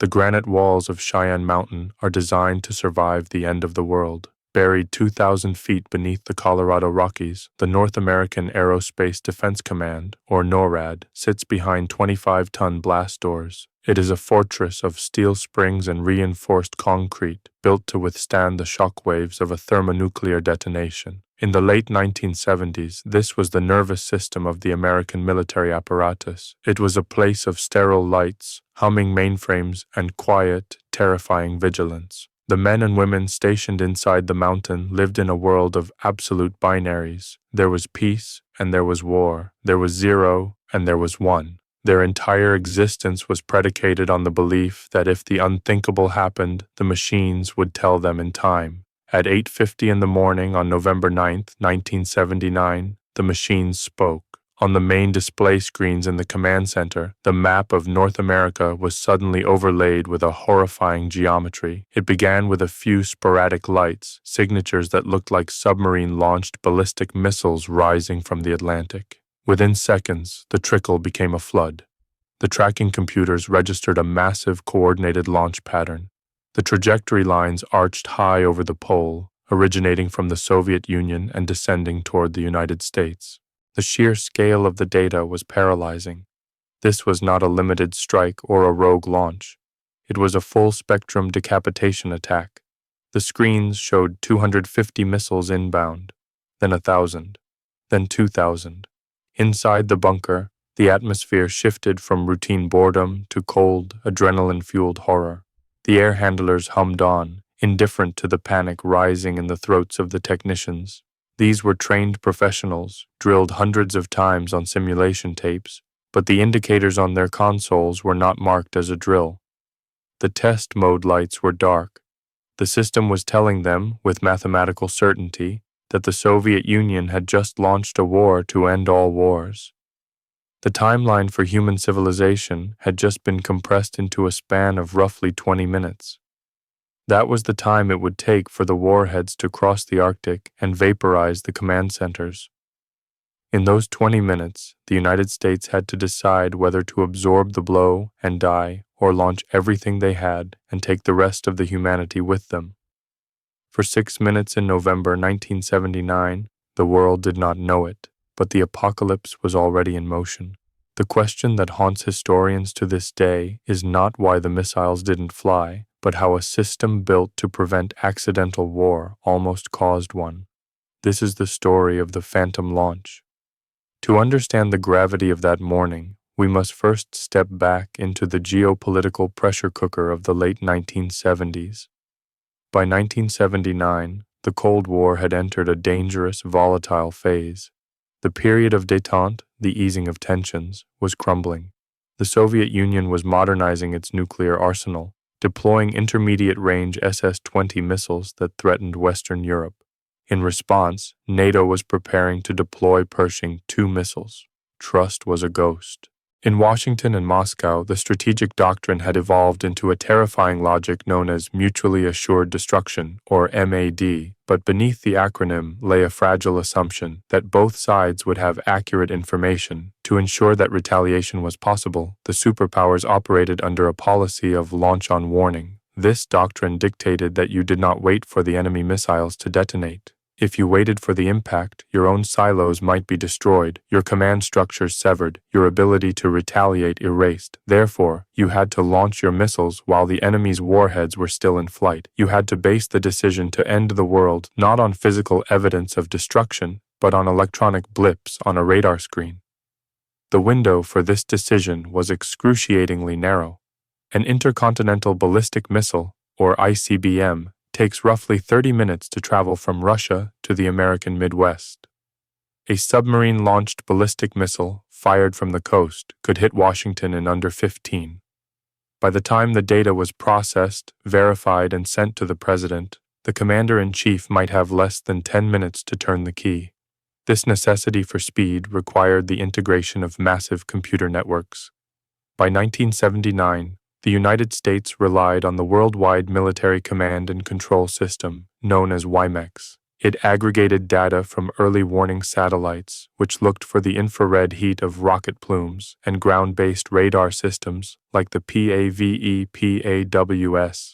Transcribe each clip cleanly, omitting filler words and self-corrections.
The granite walls of Cheyenne Mountain are designed to survive the end of the world. Buried 2,000 feet beneath the Colorado Rockies, the North American Aerospace Defense Command, or NORAD, sits behind 25-ton blast doors. It is a fortress of steel springs and reinforced concrete, built to withstand the shock waves of a thermonuclear detonation. In the late 1970s, this was the nervous system of the American military apparatus. It was a place of sterile lights, humming mainframes, and quiet, terrifying vigilance. The men and women stationed inside the mountain lived in a world of absolute binaries. There was peace, and there was war. There was 0, and there was 1. Their entire existence was predicated on the belief that if the unthinkable happened, the machines would tell them in time. At 8:50 in the morning on November 9, 1979, the machines spoke. On the main display screens in the command center, the map of North America was suddenly overlaid with a horrifying geometry. It began with a few sporadic lights, signatures that looked like submarine-launched ballistic missiles rising from the Atlantic. Within seconds, the trickle became a flood. The tracking computers registered a massive coordinated launch pattern. The trajectory lines arched high over the pole, originating from the Soviet Union and descending toward the United States. The sheer scale of the data was paralyzing. This was not a limited strike or a rogue launch. It was a full-spectrum decapitation attack. The screens showed 250 missiles inbound, then 1,000, then 2,000. Inside the bunker, the atmosphere shifted from routine boredom to cold, adrenaline-fueled horror. The air handlers hummed on, indifferent to the panic rising in the throats of the technicians. These were trained professionals, drilled hundreds of times on simulation tapes, but the indicators on their consoles were not marked as a drill. The test mode lights were dark. The system was telling them, with mathematical certainty, that the Soviet Union had just launched a war to end all wars. The timeline for human civilization had just been compressed into a span of roughly 20 minutes. That was the time it would take for the warheads to cross the Arctic and vaporize the command centers. In those 20 minutes, the United States had to decide whether to absorb the blow and die, or launch everything they had and take the rest of the humanity with them. For 6 minutes in November 1979, the world did not know it, but the apocalypse was already in motion. The question that haunts historians to this day is not why the missiles didn't fly, but how a system built to prevent accidental war almost caused one. This is the story of the Phantom launch. To understand the gravity of that morning, we must first step back into the geopolitical pressure cooker of the late 1970s. By 1979, the Cold War had entered a dangerous, volatile phase. The period of détente, the easing of tensions, was crumbling. The Soviet Union was modernizing its nuclear arsenal, deploying intermediate-range SS-20 missiles that threatened Western Europe. In response, NATO was preparing to deploy Pershing II missiles. Trust was a ghost. In Washington and Moscow, the strategic doctrine had evolved into a terrifying logic known as mutually assured destruction, or MAD, but beneath the acronym lay a fragile assumption that both sides would have accurate information. To ensure that retaliation was possible, the superpowers operated under a policy of launch on warning. This doctrine dictated that you did not wait for the enemy missiles to detonate. If you waited for the impact, your own silos might be destroyed, your command structures severed, your ability to retaliate erased. Therefore, you had to launch your missiles while the enemy's warheads were still in flight. You had to base the decision to end the world not on physical evidence of destruction, but on electronic blips on a radar screen. The window for this decision was excruciatingly narrow. An intercontinental ballistic missile, or ICBM, takes roughly 30 minutes to travel from Russia to the American Midwest. A submarine-launched ballistic missile, fired from the coast, could hit Washington in under 15. By the time the data was processed, verified, and sent to the president, the commander-in-chief might have less than 10 minutes to turn the key. This necessity for speed required the integration of massive computer networks. By 1979, the United States relied on the Worldwide Military Command and Control System, known as WIMEX. It aggregated data from early warning satellites, which looked for the infrared heat of rocket plumes, and ground-based radar systems like the PAVE-PAWS,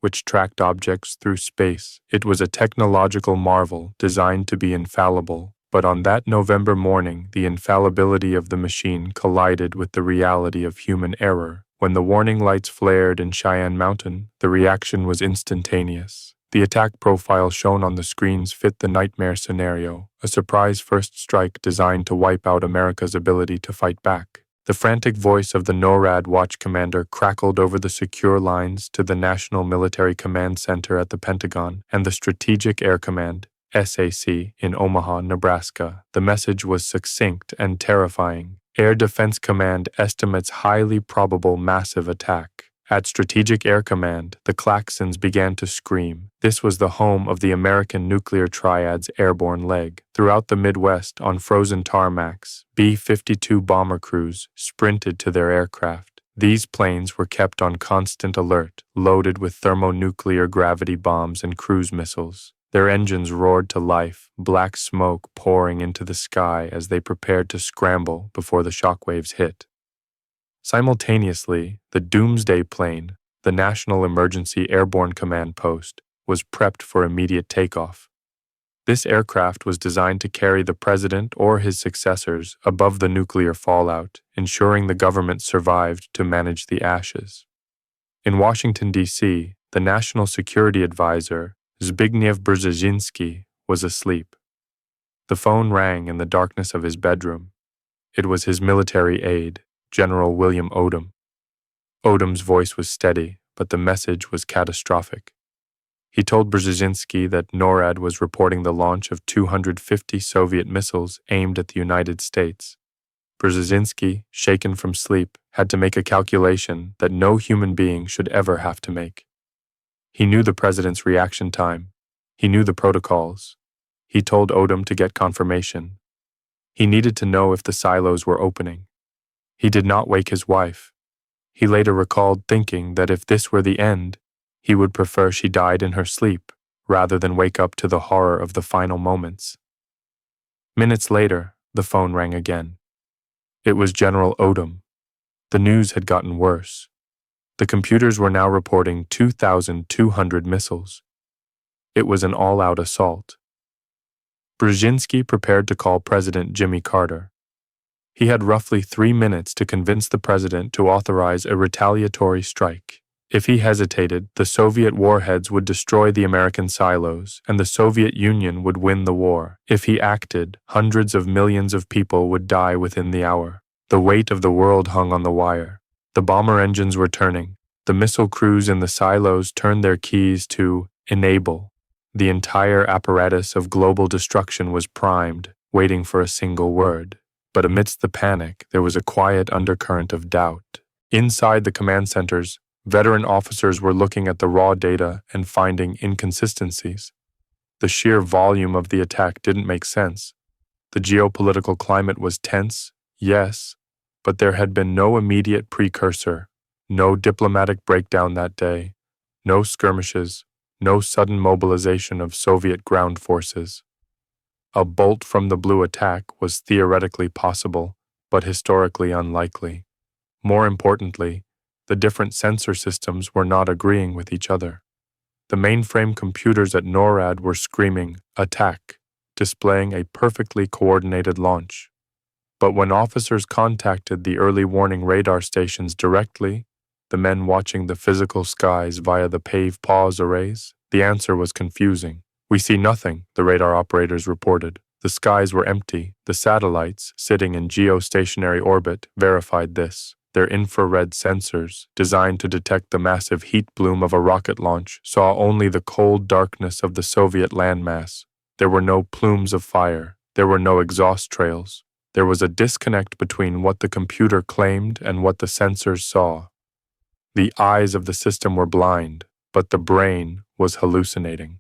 which tracked objects through space. It was a technological marvel designed to be infallible, but on that November morning, the infallibility of the machine collided with the reality of human error. When the warning lights flared in Cheyenne Mountain, the reaction was instantaneous. The attack profile shown on the screens fit the nightmare scenario, a surprise first strike designed to wipe out America's ability to fight back. The frantic voice of the NORAD watch commander crackled over the secure lines to the National Military Command Center at the Pentagon and the Strategic Air Command, SAC, in Omaha, Nebraska. The message was succinct and terrifying. Air Defense Command estimates highly probable massive attack. At Strategic Air Command, the klaxons began to scream. This was the home of the American nuclear triad's airborne leg. Throughout the Midwest, on frozen tarmacs, B-52 bomber crews sprinted to their aircraft. These planes were kept on constant alert, loaded with thermonuclear gravity bombs and cruise missiles. Their engines roared to life, black smoke pouring into the sky as they prepared to scramble before the shockwaves hit. Simultaneously, the Doomsday plane, the National Emergency Airborne Command Post, was prepped for immediate takeoff. This aircraft was designed to carry the president or his successors above the nuclear fallout, ensuring the government survived to manage the ashes. In Washington, D.C., the National Security Advisor, Zbigniew Brzezinski, was asleep. The phone rang in the darkness of his bedroom. It was his military aide, General William Odom. Odom's voice was steady, but the message was catastrophic. He told Brzezinski that NORAD was reporting the launch of 250 Soviet missiles aimed at the United States. Brzezinski, shaken from sleep, had to make a calculation that no human being should ever have to make. He knew the president's reaction time. He knew the protocols. He told Odom to get confirmation. He needed to know if the silos were opening. He did not wake his wife. He later recalled thinking that if this were the end, he would prefer she died in her sleep rather than wake up to the horror of the final moments. Minutes later, the phone rang again. It was General Odom. The news had gotten worse. The computers were now reporting 2,200 missiles. It was an all-out assault. Brzezinski prepared to call President Jimmy Carter. He had roughly 3 minutes to convince the president to authorize a retaliatory strike. If he hesitated, the Soviet warheads would destroy the American silos, and the Soviet Union would win the war. If he acted, hundreds of millions of people would die within the hour. The weight of the world hung on the wire. The bomber engines were turning. The missile crews in the silos turned their keys to enable. The entire apparatus of global destruction was primed, waiting for a single word. But amidst the panic, there was a quiet undercurrent of doubt. Inside the command centers, veteran officers were looking at the raw data and finding inconsistencies. The sheer volume of the attack didn't make sense. The geopolitical climate was tense, yes, but there had been no immediate precursor, no diplomatic breakdown that day, no skirmishes, no sudden mobilization of Soviet ground forces. A bolt from the blue attack was theoretically possible, but historically unlikely. More importantly, the different sensor systems were not agreeing with each other. The mainframe computers at NORAD were screaming, "Attack," displaying a perfectly coordinated launch. But when officers contacted the early warning radar stations directly, the men watching the physical skies via the PAVE-PAWS arrays, the answer was confusing. "We see nothing," the radar operators reported. The skies were empty. The satellites, sitting in geostationary orbit, verified this. Their infrared sensors, designed to detect the massive heat bloom of a rocket launch, saw only the cold darkness of the Soviet landmass. There were no plumes of fire. There were no exhaust trails. There was a disconnect between what the computer claimed and what the sensors saw. The eyes of the system were blind, but the brain was hallucinating.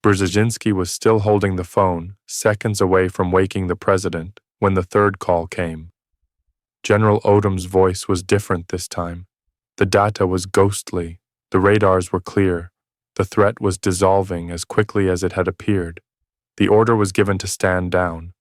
Brzezinski was still holding the phone, seconds away from waking the president, when the third call came. General Odom's voice was different this time. The data was ghostly. The radars were clear. The threat was dissolving as quickly as it had appeared. The order was given to stand down.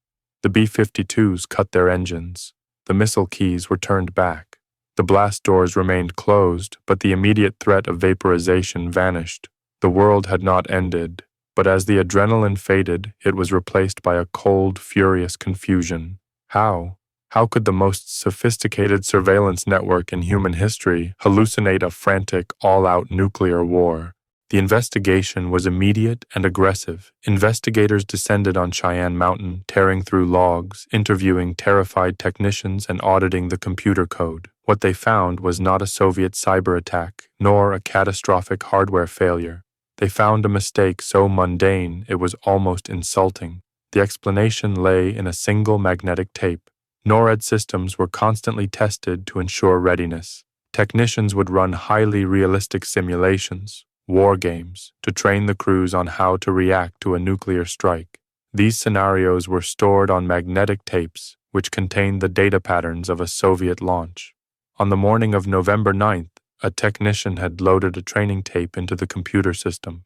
The B-52s cut their engines. The missile keys were turned back. The blast doors remained closed, but the immediate threat of vaporization vanished. The world had not ended, but as the adrenaline faded, it was replaced by a cold, furious confusion. How? How could the most sophisticated surveillance network in human history hallucinate a frantic, all-out nuclear war? The investigation was immediate and aggressive. Investigators descended on Cheyenne Mountain, tearing through logs, interviewing terrified technicians, and auditing the computer code. What they found was not a Soviet cyber attack, nor a catastrophic hardware failure. They found a mistake so mundane it was almost insulting. The explanation lay in a single magnetic tape. NORAD systems were constantly tested to ensure readiness. Technicians would run highly realistic simulations, war games, to train the crews on how to react to a nuclear strike. These scenarios were stored on magnetic tapes, which contained the data patterns of a Soviet launch. On the morning of November 9th, a technician had loaded a training tape into the computer system.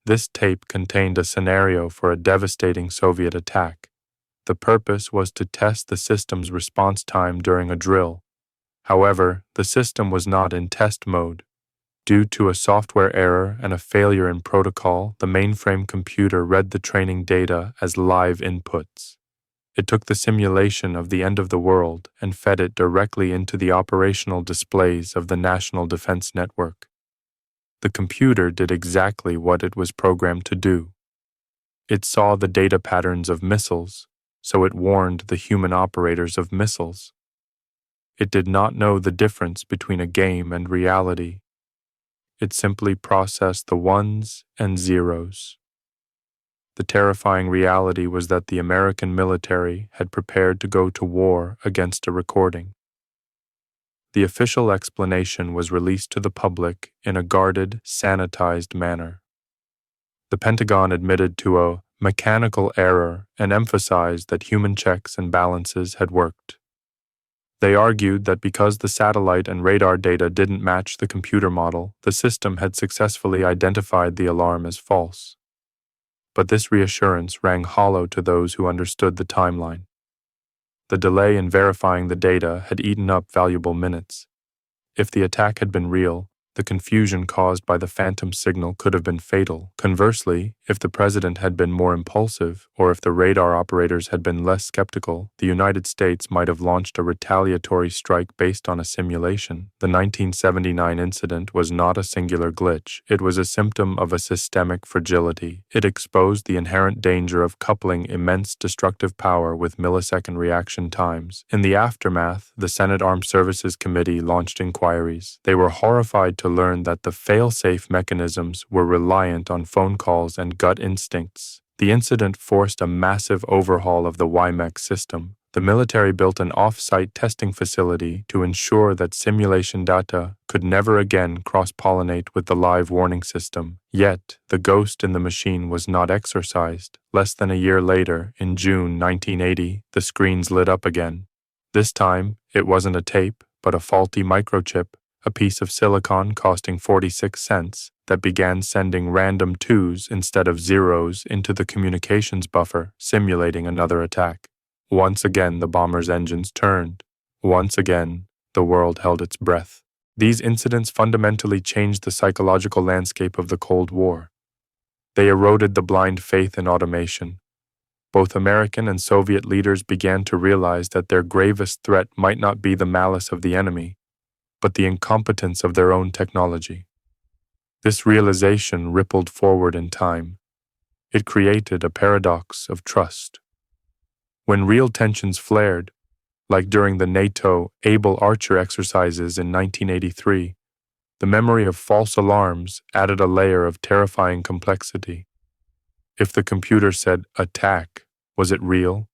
This tape contained a scenario for a devastating Soviet attack. The purpose was to test the system's response time during a drill. However, the system was not in test mode. Due to a software error and a failure in protocol, the mainframe computer read the training data as live inputs. It took the simulation of the end of the world and fed it directly into the operational displays of the National Defense Network. The computer did exactly what it was programmed to do. It saw the data patterns of missiles, so it warned the human operators of missiles. It did not know the difference between a game and reality. It simply processed the ones and zeros. The terrifying reality was that the American military had prepared to go to war against a recording. The official explanation was released to the public in a guarded, sanitized manner. The Pentagon admitted to a mechanical error and emphasized that human checks and balances had worked. They argued that because the satellite and radar data didn't match the computer model, the system had successfully identified the alarm as false. But this reassurance rang hollow to those who understood the timeline. The delay in verifying the data had eaten up valuable minutes. If the attack had been real, the confusion caused by the phantom signal could have been fatal. Conversely, if the president had been more impulsive, or if the radar operators had been less skeptical, the United States might have launched a retaliatory strike based on a simulation. The 1979 incident was not a singular glitch. It was a symptom of a systemic fragility. It exposed the inherent danger of coupling immense destructive power with millisecond reaction times. In the aftermath, the Senate Armed Services Committee launched inquiries. They were horrified to learn that the fail-safe mechanisms were reliant on phone calls and gut instincts. The incident forced a massive overhaul of the WiMAX system. The military built an off-site testing facility to ensure that simulation data could never again cross-pollinate with the live warning system. Yet, the ghost in the machine was not exorcised. Less than a year later, in June 1980, the screens lit up again. This time, it wasn't a tape, but a faulty microchip, a piece of silicon costing 46 cents that began sending random twos instead of zeros into the communications buffer, simulating another attack. Once again, the bomber's engines turned. Once again, the world held its breath. These incidents fundamentally changed the psychological landscape of the Cold War. They eroded the blind faith in automation. Both American and Soviet leaders began to realize that their gravest threat might not be the malice of the enemy, but the incompetence of their own technology. This realization rippled forward in time. It created a paradox of trust. When real tensions flared, like during the NATO Able Archer exercises in 1983, the memory of false alarms added a layer of terrifying complexity. If the computer said attack, was it real?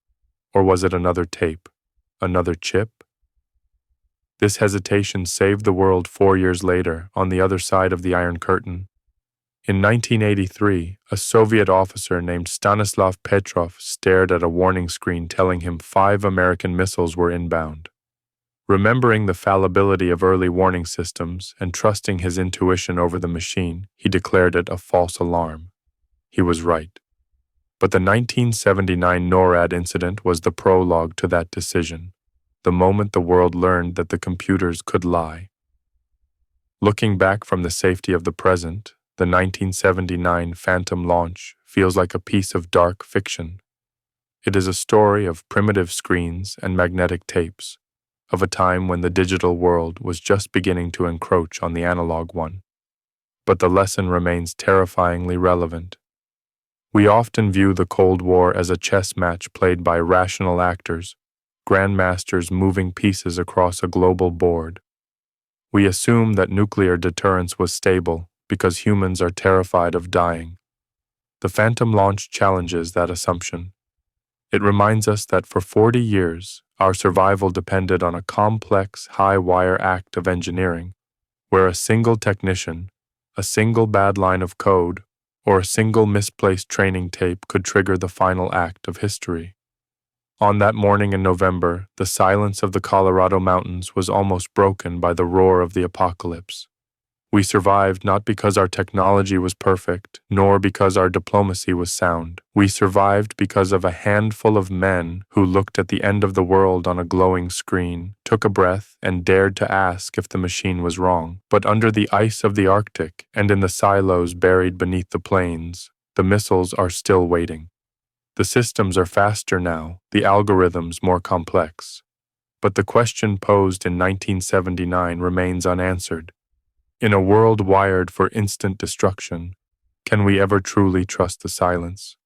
Or was it another tape? Another chip? This hesitation saved the world 4 years later, on the other side of the Iron Curtain. In 1983, a Soviet officer named Stanislav Petrov stared at a warning screen telling him 5 American missiles were inbound. Remembering the fallibility of early warning systems and trusting his intuition over the machine, he declared it a false alarm. He was right. But the 1979 NORAD incident was the prologue to that decision, the moment the world learned that the computers could lie. Looking back from the safety of the present, the 1979 Phantom launch feels like a piece of dark fiction. It is a story of primitive screens and magnetic tapes, of a time when the digital world was just beginning to encroach on the analog one. But the lesson remains terrifyingly relevant. We often view the Cold War as a chess match played by rational actors, grandmasters moving pieces across a global board. We assume that nuclear deterrence was stable because humans are terrified of dying. The Phantom launch challenges that assumption. It reminds us that for 40 years, our survival depended on a complex, high-wire act of engineering, where a single technician, a single bad line of code, or a single misplaced training tape could trigger the final act of history. On that morning in November, the silence of the Colorado mountains was almost broken by the roar of the apocalypse. We survived not because our technology was perfect, nor because our diplomacy was sound. We survived because of a handful of men who looked at the end of the world on a glowing screen, took a breath, and dared to ask if the machine was wrong. But under the ice of the Arctic and in the silos buried beneath the plains, the missiles are still waiting. The systems are faster now, the algorithms more complex. But the question posed in 1979 remains unanswered. In a world wired for instant destruction, can we ever truly trust the silence?